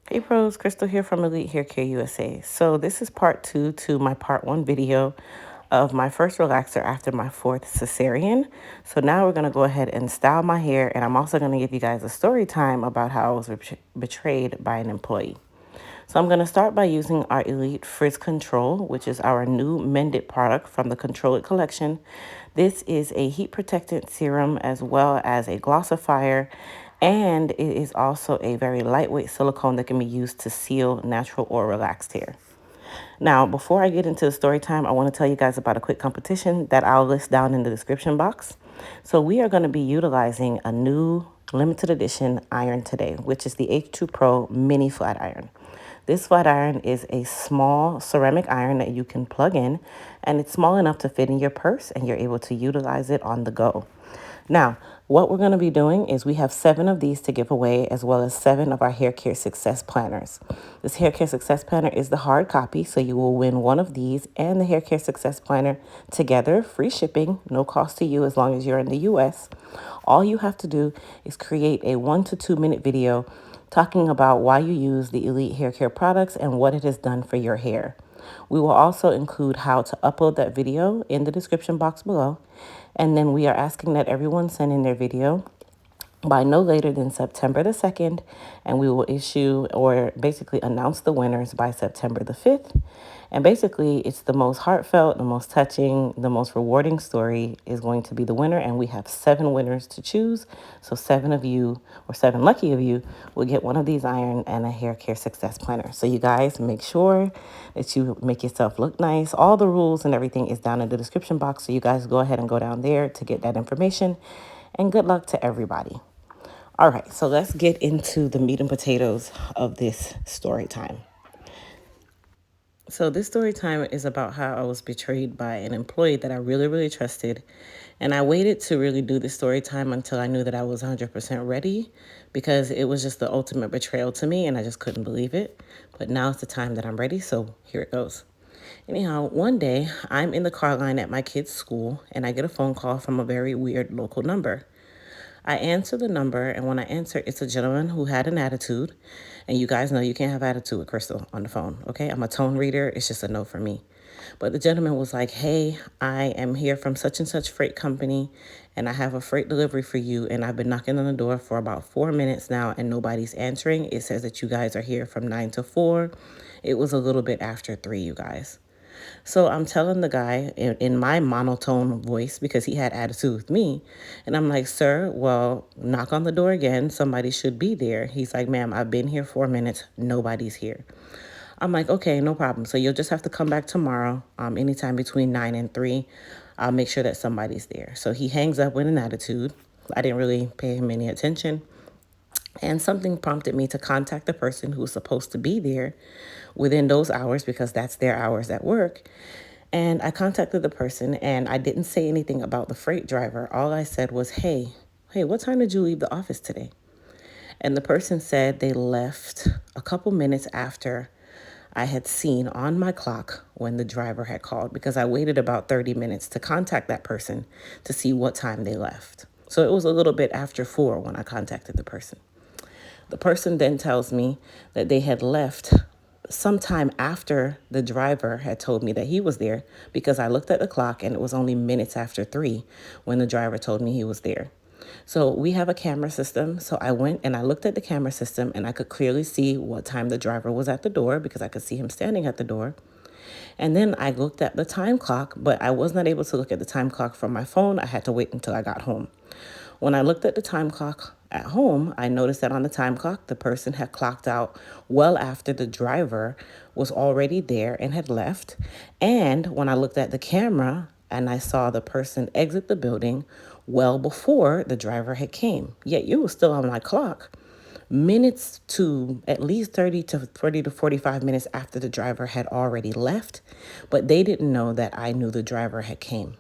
Hey pros, Crystal here from Elite Hair Care USA. So this is part 2 to my part 1 video of my first relaxer after my 4th cesarean. So now we're going to go ahead and style my hair, and I'm also going to give you guys a story time about how I was betrayed by an employee. So I'm going to start by using our Elite Frizz Control, which is our new mended product from the Control It collection. This is a heat protectant serum as well as a glossifier, and it is also a very lightweight silicone that can be used to seal natural or relaxed hair. Now, before I get into the story time, I want to tell you guys about a quick competition that I'll list down in the description box. So we are going to be utilizing a new limited edition iron today, which is the H2 Pro Mini Flat Iron. This flat iron is a small ceramic iron that you can plug in, and it's small enough to fit in your purse, and you're able to utilize it on the go. Now, what we're going to be doing is we have 7 of these to give away, as well as 7 of our Hair Care Success Planners. This Hair Care Success Planner is the hard copy, so you will win one of these and the Hair Care Success Planner together, free shipping, no cost to you as long as you're in the US. All you have to do is create a 1 to 2 minute video talking about why you use the Elite Hair Care products and what it has done for your hair. We will also include how to upload that video in the description box below. And then we are asking that everyone send in their video by no later than September the 2nd, and we will issue or basically announce the winners by September the 5th. And basically, it's the most heartfelt, the most touching, the most rewarding story is going to be the winner, and we have 7 winners to choose. So 7 of you, or 7 lucky of you, will get one of these iron and a hair care success planner. So you guys make sure that you make yourself look nice. All the rules and everything is down in the description box, so you guys go ahead and go down there to get that information. And good luck to everybody. All right, so let's get into the meat and potatoes of this story time. So this story time is about how I was betrayed by an employee that I really, really trusted. And I waited to really do this story time until I knew that I was 100% ready, because it was just the ultimate betrayal to me and I just couldn't believe it. But now it's the time that I'm ready, so here it goes. Anyhow, one day I'm in the car line at my kid's school and I get a phone call from a very weird local number. I answer the number, and when I answer, it's a gentleman who had an attitude. And you guys know you can't have attitude with Crystal on the phone, okay? I'm a tone reader. It's just a no for me. But the gentleman was like, hey, I am here from such and such freight company, and I have a freight delivery for you. And I've been knocking on the door for about 4 minutes now, and nobody's answering. It says that you guys are here from 9 to 4. It was a little bit after 3, you guys. So I'm telling the guy in my monotone voice, because he had attitude with me. And I'm like, sir, well, knock on the door again. Somebody should be there. He's like, ma'am, I've been here 4 minutes. Nobody's here. I'm like, okay, no problem. So you'll just have to come back tomorrow, anytime between 9 and 3. I'll make sure that somebody's there. So he hangs up with an attitude. I didn't really pay him any attention. And something prompted me to contact the person who was supposed to be there within those hours, because that's their hours at work. And I contacted the person, and I didn't say anything about the freight driver. All I said was, hey, what time did you leave the office today? And the person said they left a couple minutes after I had seen on my clock when the driver had called, because I waited about 30 minutes to contact that person to see what time they left. So it was a little bit after 4 when I contacted the person. The person then tells me that they had left sometime after the driver had told me that he was there, because I looked at the clock and it was only minutes after 3 when the driver told me he was there. So we have a camera system. So I went and I looked at the camera system, and I could clearly see what time the driver was at the door, because I could see him standing at the door. And then I looked at the time clock, but I was not able to look at the time clock from my phone. I had to wait until I got home. When I looked at the time clock at home, I noticed that on the time clock, the person had clocked out well after the driver was already there and had left. And when I looked at the camera, and I saw the person exit the building well before the driver had came. Yet you were still on my clock, minutes to at least 30 to 45 minutes after the driver had already left. But they didn't know that I knew the driver had came.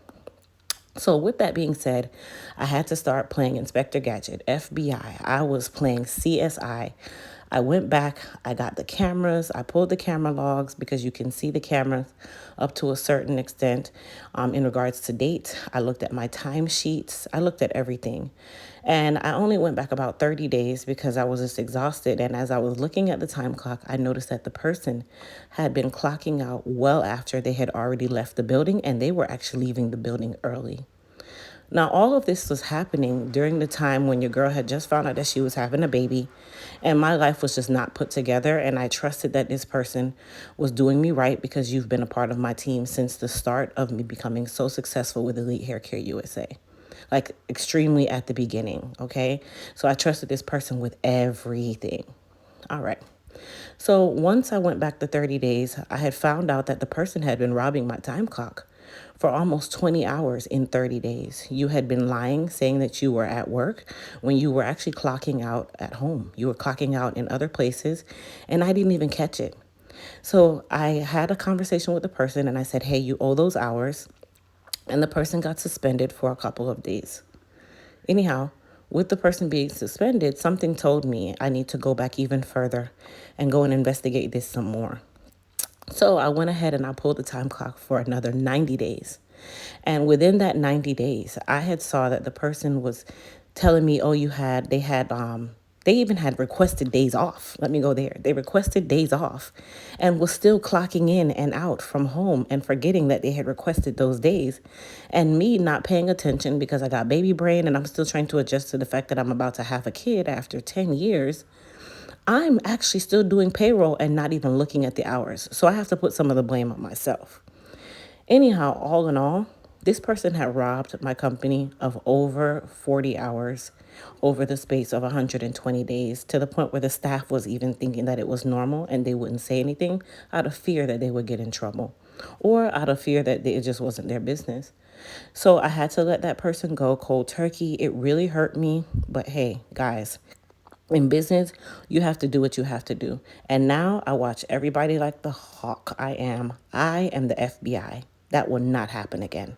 So with that being said, I had to start playing Inspector Gadget, FBI. I was playing CSI. I went back, I got the cameras, I pulled the camera logs because you can see the cameras up to a certain extent in regards to date. I looked at my timesheets, I looked at everything. And I only went back about 30 days because I was just exhausted. And as I was looking at the time clock, I noticed that the person had been clocking out well after they had already left the building, and they were actually leaving the building early. Now, all of this was happening during the time when your girl had just found out that she was having a baby, and my life was just not put together. And I trusted that this person was doing me right because you've been a part of my team since the start of me becoming so successful with Elite Hair Care USA. Like, extremely at the beginning, okay? So I trusted this person with everything. All right. So once I went back to 30 days, I had found out that the person had been robbing my time clock for almost 20 hours in 30 days. You had been lying, saying that you were at work when you were actually clocking out at home. You were clocking out in other places, and I didn't even catch it. So I had a conversation with the person, and I said, hey, you owe those hours. And the person got suspended for a couple of days. Anyhow, with the person being suspended, something told me I need to go back even further and go and investigate this some more. So I went ahead and I pulled the time clock for another 90 days. And within that 90 days, I had saw that the person was telling me, oh, they even had requested days off. Let me go there. They requested days off and was still clocking in and out from home and forgetting that they had requested those days. And me not paying attention because I got baby brain and I'm still trying to adjust to the fact that I'm about to have a kid after 10 years. I'm actually still doing payroll and not even looking at the hours. So I have to put some of the blame on myself. Anyhow, all in all, this person had robbed my company of over 40 hours over the space of 120 days, to the point where the staff was even thinking that it was normal and they wouldn't say anything out of fear that they would get in trouble or out of fear that it just wasn't their business. So I had to let that person go cold turkey. It really hurt me. But hey, guys, in business, you have to do what you have to do. And now I watch everybody like the hawk I am. I am the FBI. That will not happen again.